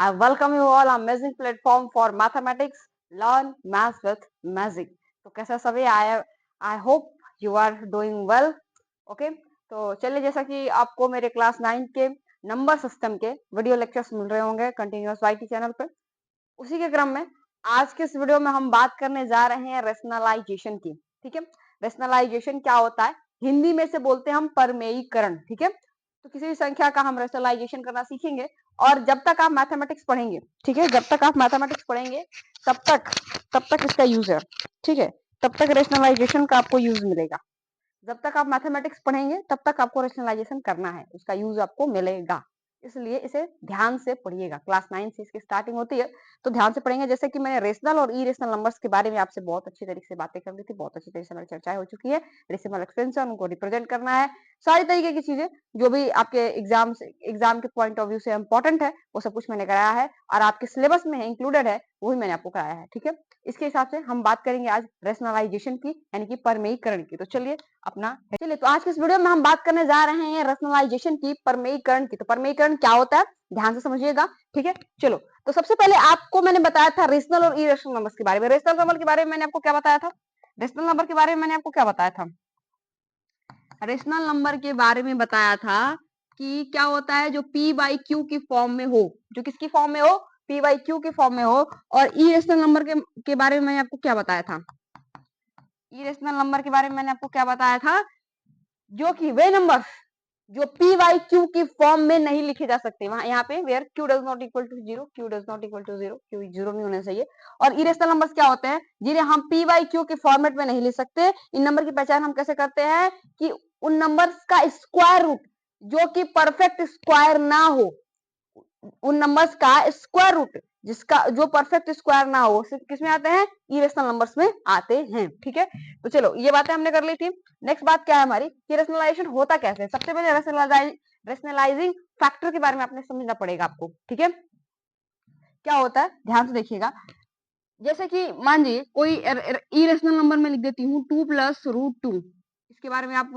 I welcome you all amazing platform for mathematics. Learn maths with magic. तो कैसा सभी I hope you are doing well. Okay, तो चलिए, जैसा कि आपको मेरे क्लास 9 के नंबर सिस्टम के वीडियो लेक्चर्स मिल रहे होंगे कंटिन्यूअस वाईटी चैनल पे, उसी के क्रम में आज के इस वीडियो में हम बात करने जा रहे हैं रेशनलाइजेशन की. ठीक है, रेशनलाइजेशन क्या होता है? हिंदी में से बोलते हैं हम परमेयीकरण. ठीक है, तो किसी भी संख्या का हम रेशनलाइजेशन करना सीखेंगे. और जब तक आप मैथमेटिक्स पढ़ेंगे, ठीक है, जब तक आप मैथमेटिक्स पढ़ेंगे तब तक इसका यूज है. ठीक है, तब तक रेशनलाइजेशन का आपको यूज मिलेगा. जब तक आप मैथमेटिक्स पढ़ेंगे तब तक आपको रेशनलाइजेशन करना है, उसका यूज आपको मिलेगा. इसलिए इसे ध्यान से पढ़िएगा. क्लास 9 से इसकी स्टार्टिंग होती है, तो ध्यान से पढ़ेंगे. जैसे कि मैंने रेशनल और इरेशनल नंबर्स के बारे में आपसे बहुत अच्छी तरीके से बातें कर ली थी, बहुत अच्छी तरीके से हमारी चर्चाएं हो चुकी है. डेसिमल एक्सपेंशन, उनको रिप्रेजेंट करना है, सारी तरीके की चीजें जो भी आपके एग्जाम के पॉइंट ऑफ व्यू से इंपॉर्टेंट है, वो सब कुछ मैंने कराया है और आपके सिलेबस में इंक्लूडेड है, वो भी मैंने आपको कराया है. ठीक है, इसके हिसाब से हम बात करेंगे आज रेशनलाइजेशन की, यानी कि परमेयीकरण की. तो चलिए तो आज के इस वीडियो में हम बात करने जा रहे हैं रेशनलाइजेशन की, परमेयीकरण की. तो परमेयीकरण क्या होता है, ध्यान से समझिएगा. ठीक है, चलो, तो सबसे पहले आपको मैंने बताया था रेशनल और इरेशनल नंबर्स के बारे में. रेशनल नंबर के बारे में मैंने आपको क्या बताया था? रेशनल नंबर के बारे में मैंने आपको क्या बताया था? रेशनल नंबर के बारे में बताया था कि क्या होता है, जो पी बाई क्यू की फॉर्म में हो. जो किसकी फॉर्म में हो? पी बाई क्यू की फॉर्म में हो. और इरेशनल नंबर के बारे में मैंने आपको क्या बताया था? इरेशनल नंबर के बारे में मैंने आपको क्या बताया था? जो कि वे नंबर जो पी वाई क्यू की फॉर्म में नहीं लिखे जा सकते. वहां यहाँ पे where q does not equal to zero, q does not equal to zero, q zero नहीं होना चाहिए. और इरेशनल नंबर्स क्या होते हैं? जिन्हें हम पी वाई क्यू के फॉर्मेट में नहीं लिख सकते. इन नंबर की पहचान हम कैसे करते हैं? कि उन नंबर्स का स्क्वायर रूट जो कि परफेक्ट स्क्वायर ना हो, उन नंबर्स का स्क्वायर रूट जिसका जो परफेक्ट स्क्वायर ना हो, सिर्फ किसमें आते हैं? इरेशनल नंबर्स में आते हैं. ठीक है, तो चलो, ये बातें हमने कर ली थी. नेक्स्ट बात क्या है हमारी, कि रेशनलाइजेशन होता कैसे है. सबसे पहले रेशनलाइजिंग फैक्टर के बारे में आपने समझना पड़ेगा आपको. ठीक है, क्या होता है, ध्यान से देखिएगा. जैसे कि मान लीजिए कोई इरेशनल नंबर में लिख देती हूँ 2 + √2. इसके बारे में आप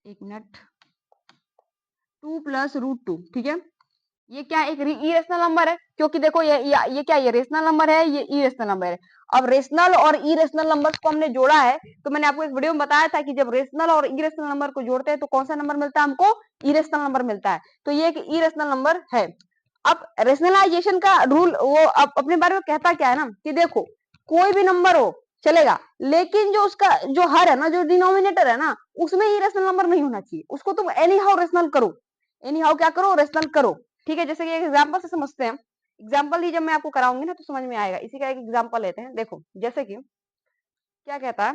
एक मिनट, 2 + √2. ठीक है, ये क्या एक इरेशनल नंबर है, क्योंकि देखो ये क्या, ये रेशनल नंबर है, ये इरेशनल नंबर है. अब रेशनल और इरेशनल नंबर्स को हमने जोड़ा है, तो मैंने आपको एक वीडियो में बताया था कि जब रेशनल और इरेशनल नंबर को जोड़ते हैं तो कौन सा नंबर मिलता है हमको? इरेशनल नंबर मिलता है. तो ये एक इरेशनल नंबर है. अब रेशनलाइजेशन का रूल वो अपने बारे में कहता क्या है ना, कि देखो, कोई भी नंबर हो चलेगा, लेकिन जो उसका जो हर है ना, जो डिनोमिनेटर है ना, उसमें इरेशनल नंबर नहीं होना चाहिए. उसको तुम एनी हाउ रेशनल करो, एनी हाउ क्या करो, रेशनल करो. ठीक है, जैसे कि एक एग्जांपल से समझते हैं. एग्जांपल ही जब मैं आपको कराऊंगी ना तो समझ में आएगा. इसी का एक एग्जांपल लेते हैं. देखो, जैसे कि क्या कहता है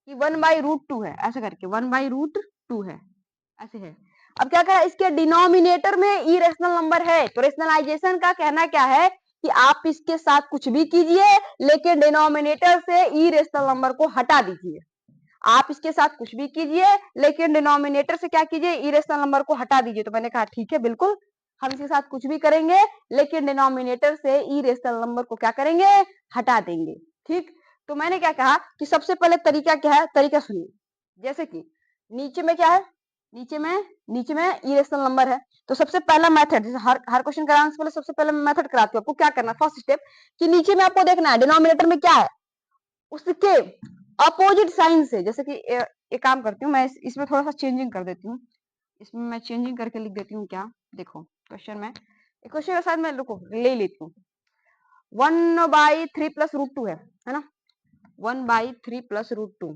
कि 1/√2 है, ऐसे करके 1/√2 है, ऐसे है. अब क्या कहा, इसके डिनोमिनेटर में इरेशनल नंबर है. तो रेशनलाइजेशन का कहना क्या है कि आप इसके साथ कुछ भी कीजिए, लेकिन डिनोमिनेटर से इरेशनल नंबर को हटा दीजिए. आप इसके साथ कुछ भी कीजिए, लेकिन डिनोमिनेटर से क्या कीजिए, इरेशनल नंबर को हटा दीजिए. तो मैंने कहा ठीक है, बिल्कुल, हम इसके साथ कुछ भी करेंगे, लेकिन डिनोमिनेटर से इरेशनल नंबर को क्या करेंगे, हटा देंगे. ठीक, तो मैंने क्या कहा कि सबसे पहले तरीका क्या है, तरीका सुनिए. जैसे कि नीचे में क्या है, नीचे में इरेशनल नंबर है. तो सबसे पहला मेथड, जैसे हर क्वेश्चन कराने से पहले सबसे पहले मैं मेथड कराती हूँ आपको. क्या करना, फर्स्ट स्टेप, कि नीचे में आपको देखना है डिनोमिनेटर में क्या है, उसके अपोजिट साइन से. जैसे कि एक काम करती हूँ मैं, इसमें थोड़ा सा चेंजिंग कर देती हूँ. इसमें मैं चेंजिंग करके लिख देती हूँ. क्या, देखो, क्वेश्चन में क्वेश्चन के साथ मैं रुको ले लेती हूँ. 1/3 + √2 है ना, 1/3 + √2,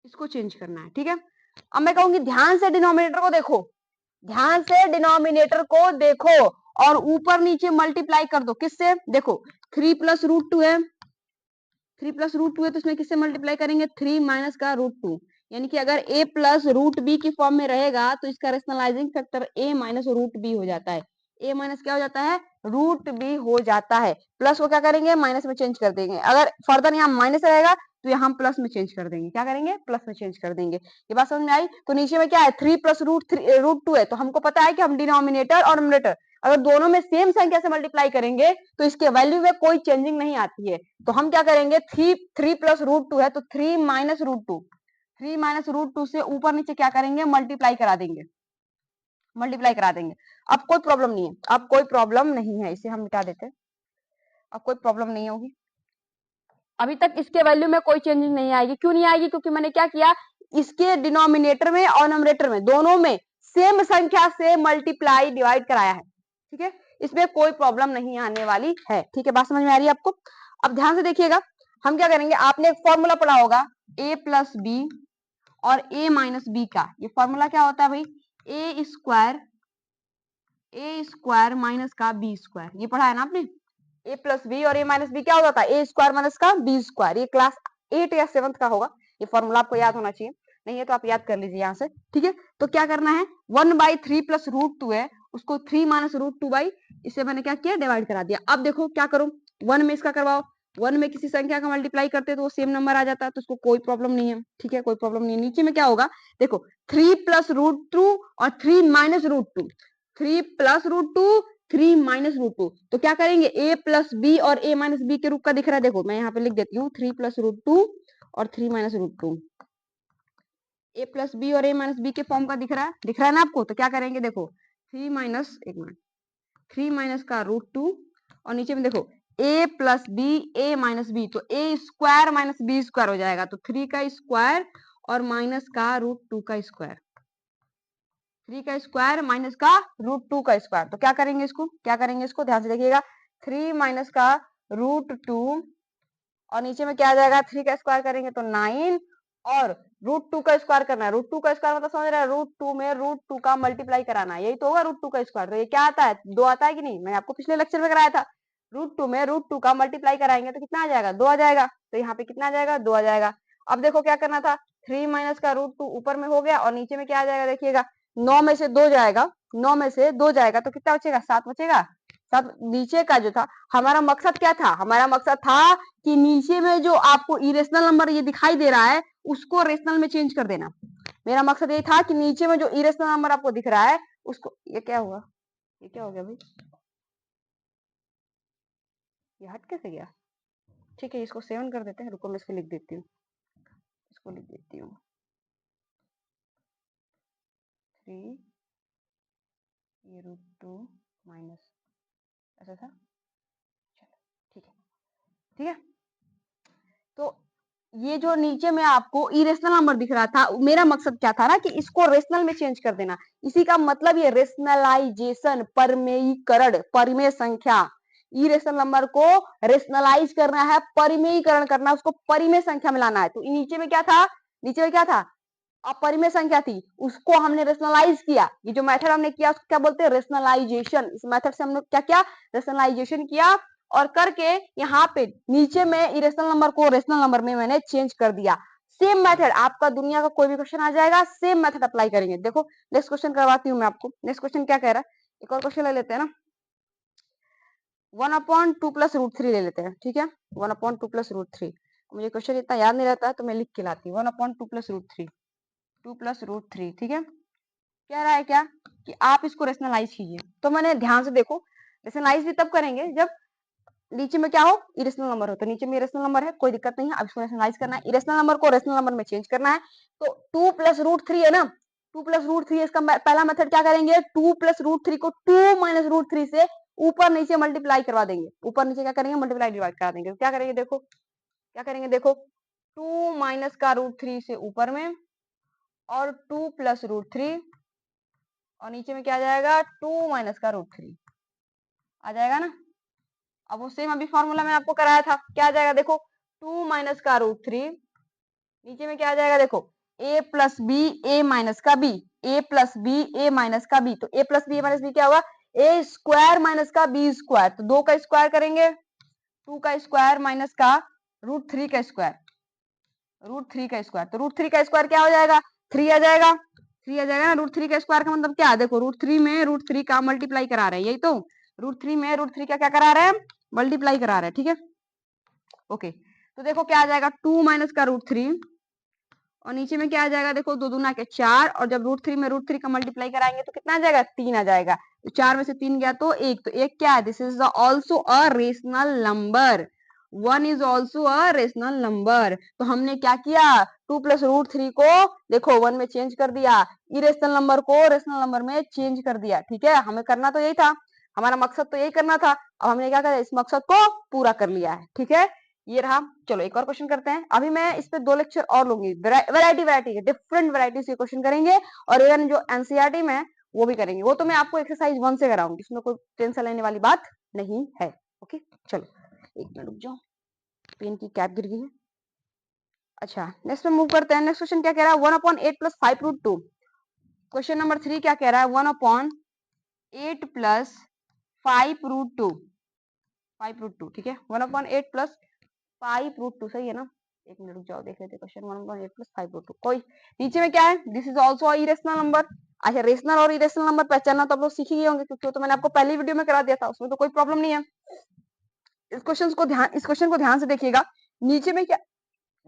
इसको चेंज करना है. ठीक है, अब मैं कहूंगी ध्यान से डिनोमिनेटर को देखो, ध्यान से डिनोमिनेटर को देखो, और ऊपर नीचे मल्टीप्लाई कर दो. किससे? देखो, 3 + √2 है, 3 + √2 है, तो इसमें किससे मल्टीप्लाई करेंगे? 3 - का √2. यानी कि अगर a + √b की फॉर्म में रहेगा तो इसका रेशनलाइजिंग फैक्टर a - √b हो जाता है. a माइनस क्या हो जाता है? √b हो जाता है. प्लस को क्या करेंगे, माइनस में चेंज कर देंगे. अगर फर्दर यहाँ माइनस रहेगा तो यहाँ हम प्लस में चेंज कर देंगे. क्या करेंगे? प्लस में चेंज कर देंगे. ये बात समझ में आई? तो नीचे में क्या है, 3 + √2 है, तो हमको पता है कि हम डिनोमिनेटर और न्यूमरेटर अगर दोनों में सेम संख्या से मल्टीप्लाई करेंगे तो इसके वैल्यू में कोई चेंजिंग नहीं आती है. तो हम क्या करेंगे, 3 + √2 है, तो 3 - √2, 3 - √2 से ऊपर नीचे क्या करेंगे, मल्टीप्लाई करा देंगे. मल्टीप्लाई करा देंगे। अब कोई प्रॉब्लम नहीं है, अब कोई प्रॉब्लम नहीं है, इसे हम मिटा देते हैं, अब कोई प्रॉब्लम नहीं होगी। अभी तक इसके वैल्यू में कोई चेंज नहीं आएगी। क्यों नहीं आएगी? क्योंकि मैंने क्या किया, इसके डिनोमिनेटर में और नोमिनेटर में दोनों में सेम संख्या से मल्टीप्लाई डिवाइड कराया है। ठीक है, इसमें कोई प्रॉब्लम नहीं आने वाली है। ठीक है, बात समझ में आ रही है आपको? अब ध्यान से देखिएगा, हम क्या करेंगे, आपने एक फॉर्मूला पढ़ा होगा a प्लस बी और a माइनस बी का। ये फॉर्मूला क्या होता है भाई, ए स्क्वायर माइनस का बी स्क्वायर। ये पढ़ा है ना आपने, ए प्लस बी और ए माइनस बी क्या होता है, ए स्क्वायर माइनस का बी स्क्वायर। ये क्लास 8 या 7th का होगा, ये फॉर्मूला आपको याद होना चाहिए, नहीं है तो आप याद कर लीजिए यहाँ से। ठीक है, तो क्या करना है, 1/3 प्लस √2 है, उसको 3 माइनस √2 इसे मैंने क्या किया, डिवाइड करा दिया। अब देखो क्या करूं, 1 में इसका करवाओ, 1 में किसी संख्या का मल्टीप्लाई करते तो वो सेम नंबर आ जाता है, तो उसको कोई प्रॉब्लम नहीं है। ठीक है, कोई प्रॉब्लम नहीं है। नीचे में क्या होगा, देखो 3 प्लस √2 और 3 माइनस √2, 3 प्लस √2 3 माइनस √2, तो क्या करेंगे, a प्लस बी और a माइनस बी के रूप का दिख रहा है। देखो मैं यहाँ पे लिख देती हूँ 3 प्लस √2 और 3 माइनस √2, a प्लस बी और a माइनस बी के फॉर्म का दिख रहा है ना आपको। तो क्या करेंगे, देखो 3 माइनस, एक मिनट, 3 माइनस का √2 और नीचे में देखो a plus b a minus b, तो a square minus b square हो जाएगा, तो 3 का स्क्वायर और माइनस का √2 का स्क्वायर, 3 का स्क्वायर माइनस का √2 का स्क्वायर। तो क्या करेंगे इसको, क्या करेंगे इसको, ध्यान से देखिएगा, 3 माइनस का √2 और नीचे में क्या आ जाएगा, 3 का स्क्वायर करेंगे तो 9 और √2 का स्क्वायर करना है। √2 का स्क्वायर मतलब समझ रहे हैं, √2 में √2 का मल्टीप्लाई कराना है, यही तो होगा √2 का स्क्वायर। तो ये क्या आता है, 2 आता है कि नहीं, मैंने आपको पिछले लेक्चर में कराया था। √2 में √2 का मल्टीप्लाई कराएंगे तो कितना आ जाएगा, 2 आ जाएगा। तो यहाँ पे कितना आ जाएगा, 2 आ जाएगा। अब देखो क्या करना था, 3 माइनस का √2 ऊपर में हो गया और नीचे में क्या आ जाएगा, देखिएगा 9 में से 2 जाएगा, 9 में से 2 जाएगा तो कितना बचेगा, 7 बचेगा। 7 नीचे का जो था, हमारा मकसद क्या था, हमारा मकसद था कि नीचे में जो आपको इरेशनल नंबर ये दिखाई दे रहा है उसको रेशनल में चेंज कर देना। मेरा मकसद ये था कि नीचे में जो इरेशनल नंबर आपको दिख रहा है उसको, ये क्या हुआ, ये क्या हो गया भाई, ये हट कैसे गया। ठीक है, इसको 7 कर देते हैं, रुको मैं इसको लिख देती हूँ, इसको लिख देती हूँ 3 ये √2 माइनस, ऐसा था, चलो ठीक है। ठीक है, तो ये जो नीचे में आपको इरेशनल नंबर दिख रहा था, मेरा मकसद क्या था ना कि इसको रेशनल में चेंज कर देना। इसी का मतलब ये रेशनलाइजेशन, परिमेयीकरण, परिमेय संख्या, इरेशनल नंबर को रेशनलाइज करना है, परिमेयीकरण करना, उसको परिमेय संख्या में लाना है। तो नीचे में क्या था, नीचे में क्या था, अपरिमेय संख्या थी, उसको हमने रेशनलाइज किया। ये जो मेथड हमने किया उसको क्या बोलते हैं, रेशनलाइजेशन। इस मेथड से हमने क्या किया, रेशनलाइजेशन किया और करके यहाँ पे नीचे में इरेशनल नंबर को रेशनल नंबर में मैंने चेंज कर दिया। सेम मेथड, आपका दुनिया का कोई भी क्वेश्चन आ जाएगा, सेम मेथड अप्लाई करेंगे। देखो नेक्स्ट क्वेश्चन करवाती हूँ मैं आपको। नेक्स्ट क्वेश्चन क्या कह रहा है, एक और क्वेश्चन ले लेते हैं ना, 1/2 प्लस √3 ले लेते हैं। ठीक है, 1/2 प्लस √3, मुझे क्वेश्चन इतना याद नहीं रहता है तो मैं लिख के लाती हूँ, 1/2 प्लस √3, 2 प्लस √3। ठीक है, कह रहा है क्या कि आप इसको रेशनलाइज कीजिए। तो मैंने ध्यान से देखो, रेशनलाइज भी तब करेंगे जब नीचे में क्या हो, इरेशनल नंबर हो। तो नीचे में इरेशनल नंबर है, कोई दिक्कत नहीं है। अब इसको रेशनलाइज करना है, इरेशनल नंबर को रेशनल नंबर में चेंज करना है। तो 2 प्लस √3 है ना, 2 प्लस √3, इसका पहला मेथड क्या करेंगे, 2 प्लस √3 को 2 माइनस √3 से ऊपर नीचे मल्टीप्लाई करवा देंगे। ऊपर नीचे क्या करेंगे, मल्टीप्लाई डिवाइड करा देंगे। तो क्या करेंगे, देखो क्या करेंगे, देखो 2 माइनस का √3 से ऊपर में और 2 प्लस √3 और नीचे में क्या आ जाएगा, 2 माइनस का √3 आ जाएगा ना। अब वो सेम अभी फॉर्मूला मैंने आपको कराया था, क्या आ जाएगा, देखो 2 माइनस का √3, नीचे में क्या आ जाएगा, देखो a plus B A minus का B, a plus B A minus का बी। तो a plus B A minus B क्या होगा, a स्क्वायर माइनस का b स्क्वायर। तो 2 का स्क्वायर करेंगे, 2 का स्क्वायर माइनस का √3 का स्क्वायर, √3 का स्क्वायर। तो √3 का स्क्वायर क्या हो जाएगा, 3 आ जाएगा, 3 आ जाएगा ना। √3 का स्क्वायर का मतलब क्या है, देखो √3 में √3 का मल्टीप्लाई करा रहे हैं, यही तो √3 में √3 का क्या करा रहे हैं, मल्टीप्लाई करा रहे हैं। ठीक है, ओके। तो देखो क्या आ जाएगा, 2 माइनस का √3 और नीचे में क्या आ जाएगा, देखो 2 दूना के 4 और जब √3 में √3 का मल्टीप्लाई कराएंगे तो कितना आ जाएगा, 3 आ जाएगा। तो 4 में से 3 गया तो 1, तो 1 क्या है, this is also a rational number, 1 is also a rational number. तो हमने क्या किया, 2 प्लस रूट 3 को देखो 1 में चेंज कर दिया, इरेशनल नंबर को रेशनल नंबर में चेंज कर दिया। ठीक है, हमें करना तो यही था, हमारा मकसद तो यही करना था। अब हमने क्या करा, इस मकसद को पूरा कर लिया है। ठीक है, ये रहा। चलो एक और क्वेश्चन करते हैं। अभी मैं इस पे 2 लेक्चर और लूंगी, वैरायटी के डिफरेंट वैरायटी से क्वेश्चन करेंगे, और इवन जो एनसीईआरटी में है वो भी करेंगे। वो तो मैं आपको एक्सरसाइज 1 से कराऊंगी, इसमें कोई टेंशन लेने वाली बात नहीं है। ओके, चलो 1 मिनट रुक जाओ, पेन की कैप गिर गई है। अच्छा, नेक्स्ट में मूव करते हैं। नेक्स्ट क्वेश्चन क्या कह रहा है, 1/8 प्लस 5√2। क्वेश्चन नंबर 3 क्या कह रहा है, 1/8 प्लस 5√2। 5√2, ठीक है, 1/8 प्लस 5√2 सही है ना। एक मिनट रुक जाओ, देख लेते क्वेश्चन। 1/8 प्लस 5√2, कोई नीचे में क्या है, this is also irrational number. अच्छा, रेशनल और इरेशनल नंबर पहचानना तो आप लोग सीख ही गए होंगे, क्योंकि तो मैंने आपको पहली वीडियो में करा दिया था, उसमें तो कोई प्रॉब्लम नहीं है। इस क्वेश्चन को ध्यान से देखिएगा। नीचे में क्या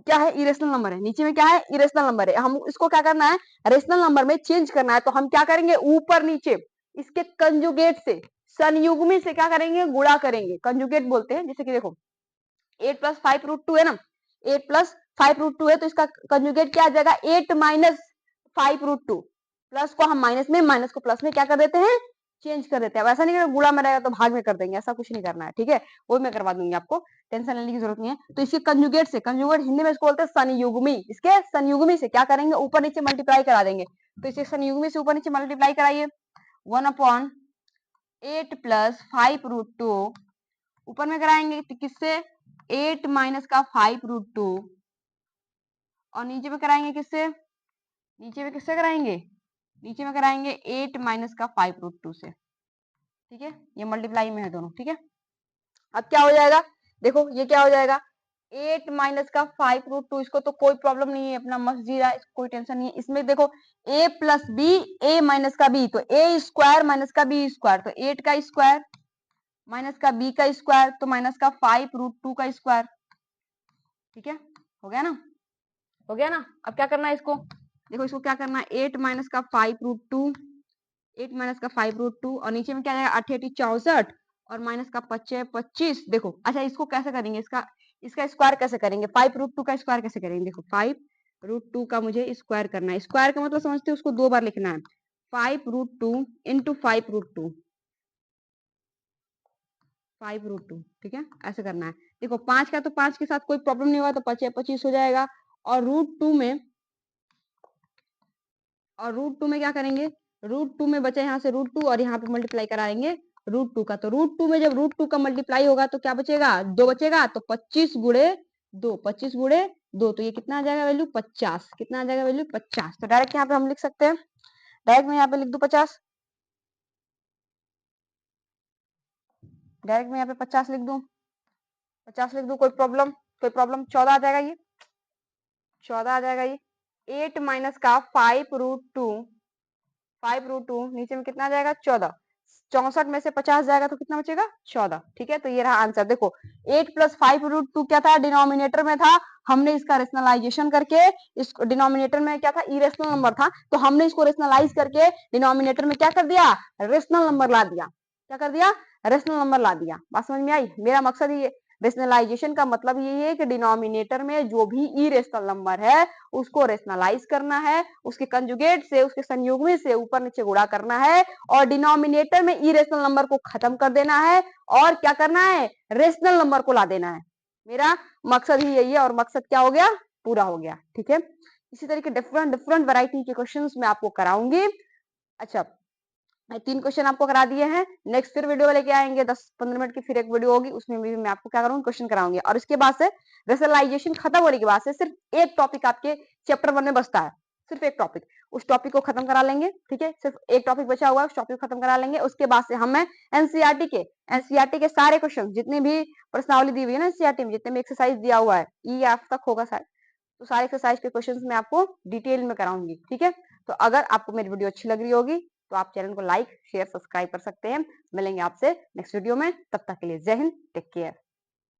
क्या है, इरेशनल नंबर है। नीचे में क्या है, इरेशनल नंबर है। हम इसको क्या करना है, रेशनल नंबर में चेंज करना है। तो हम क्या करेंगे, ऊपर नीचे इसके कंजुगेट से, संयुग्मी से क्या करेंगे, गुणा करेंगे। कंजुगेट बोलते हैं, जैसे कि देखो 8 प्लस 5√2 है ना, 8 प्लस 5√2 है, तो इसका कंजुगेट क्या आ जाएगा, 8 माइनस 5√2। प्लस को हम माइनस में, माइनस को प्लस में क्या कर देते हैं, चेंज कर देते हैं। वैसा नहीं, गुणा में रहेगा तो भाग में कर देंगे, ऐसा कुछ नहीं करना है। ठीक है, वो मैं करवा दूंगी आपको, टेंशन लेने की जरूरत नहीं है। तो इसके कंजुगेट से, कंजुगेट हिंदी में इसको बोलते हैं संयुग्मी, इसके संयुग्मी से क्या करेंगे, ऊपर नीचे मल्टीप्लाई करा देंगे। तो इसे संयुग्मी से ऊपर नीचे मल्टीप्लाई कराइए। 1/8 प्लस 5√2 ऊपर में कराएंगे तो किससे, 8 माइनस का 5√2, और नीचे में कराएंगे किससे, नीचे में किससे कराएंगे, नीचे में कराएंगे 8 माइनस का 5√2 से। ठीक है, ये मल्टीप्लाई में है दोनों। ठीक है, अब क्या हो जाएगा, देखो ये क्या हो जाएगा, 8 माइनस का 5√2। इसको तो कोई प्रॉब्लम नहीं है, अपना मस्त जी रहा है, कोई टेंशन नहीं है। इसमें देखो a plus B, A minus का b, तो a स्क्वायर माइनस का b स्क्वायर, तो 8 का स्क्वायर माइनस का b का स्क्वायर, तो माइनस का 5√2 का स्क्वायर। ठीक है, हो गया ना, हो गया ना। अब क्या करना है इसको, देखो इसको क्या करना है, 8 माइनस का 5√2, 8 माइनस का 5√2, और नीचे में क्या जाएगा, 8 8 64, और माइनस का 5 25। देखो अच्छा, इसको कैसे करेंगे, इसका स्क्वायर कैसे करेंगे, 5√2 का स्क्वायर कैसे करेंगे। देखो 5√2 का मुझे स्क्वायर करना है। स्क्वायर का मतलब समझते हो, उसको 2 बार लिखना है। 5√2 इंटू 5√2, 5√2, ठीक है, ऐसे करना है। देखो 5 का तो 5 के साथ कोई प्रॉब्लम नहीं होगा, तो 5 25 हो जाएगा। और √2 में, और √2 में क्या करेंगे, √2 में बचा यहाँ से √2, और यहाँ पे मल्टीप्लाई कराएंगे √2 का। तो √2 में जब √2 का मल्टीप्लाई होगा तो क्या बचेगा, 2 बचेगा। तो 25 गुणे 2, 25 गुणे 2, तो ये कितना आ जाएगा वैल्यू, 50। कितना आ जाएगा वैल्यू, 50। तो डायरेक्ट यहाँ पे हम लिख सकते हैं, डायरेक्ट मैं यहाँ पे लिख दूं 50, डायरेक्ट मैं यहाँ पे 50 लिख दूं, 50 लिख दूं, कोई प्रॉब्लम, कोई प्रॉब्लम। 14 आ जाएगा ये, 14 आ जाएगा ये। 8 माइनस का 5√2, 5√2 नीचे में कितना आ जाएगा, 14। 64 में से 50 जाएगा तो कितना बचेगा, 14। ठीक है, तो ये रहा आंसर। देखो 8 प्लस 5√2 क्या था, डिनोमिनेटर में था। हमने इसका रेशनलाइजेशन करके, इस डिनोमिनेटर में क्या था, इरेशनल नंबर था, तो हमने इसको रेशनलाइज करके डिनोमिनेटर में क्या कर दिया, रेशनल नंबर ला दिया। क्या कर दिया, रेशनल नंबर ला दिया। बात समझ में आई, मेरा मकसद ये, रेशनलाइजेशन का मतलब ये है कि डिनोमिनेटर में जो भी इरेशनल नंबर है उसको रेशनलाइज करना है, उसके कंजुगेट से, उसके संयुग्मी से ऊपर नीचे गुणा करना है, और डिनोमिनेटर में इरेशनल नंबर को खत्म कर देना है, और क्या करना है, रेशनल नंबर को ला देना है। मेरा मकसद ही यही है, और मकसद क्या हो गया, पूरा हो गया। ठीक है, इसी तरीके डिफरेंट डिफरेंट वैरायटी के क्वेश्चंस मैं आपको कराऊंगी। अच्छा, 3 क्वेश्चन आपको करा दिए हैं। नेक्स्ट फिर वीडियो लेके आएंगे 10-15 मिनट की, फिर एक वीडियो होगी, उसमें भी मैं आपको क्या करूंगी, क्वेश्चन कराऊंगी। और इसके बाद से रेशनलाइजेशन खत्म होने के बाद से सिर्फ एक टॉपिक आपके चैप्टर 1 में बचता है, सिर्फ एक टॉपिक। उस टॉपिक को खत्म करा लेंगे। ठीक है, सिर्फ एक टॉपिक बचा हुआ है, उस टॉपिक को खत्म करा लेंगे। उसके बाद से हमें एनसीईआरटी के सारे क्वेश्चन, जितने भी प्रश्नावली दी हुई है ना एनसीईआरटी में, जितने भी एक्सरसाइज दिया हुआ है, ई एफ तक होगा शायद, तो सारे एक्सरसाइज के क्वेश्चंस मैं आपको डिटेल में कराऊंगी। ठीक है, तो अगर आपको मेरी वीडियो अच्छी लग रही होगी तो आप चैनल को लाइक शेयर सब्सक्राइब कर सकते हैं। मिलेंगे आपसे नेक्स्ट वीडियो में, तब तक के लिए जय हिंद, टेक केयर।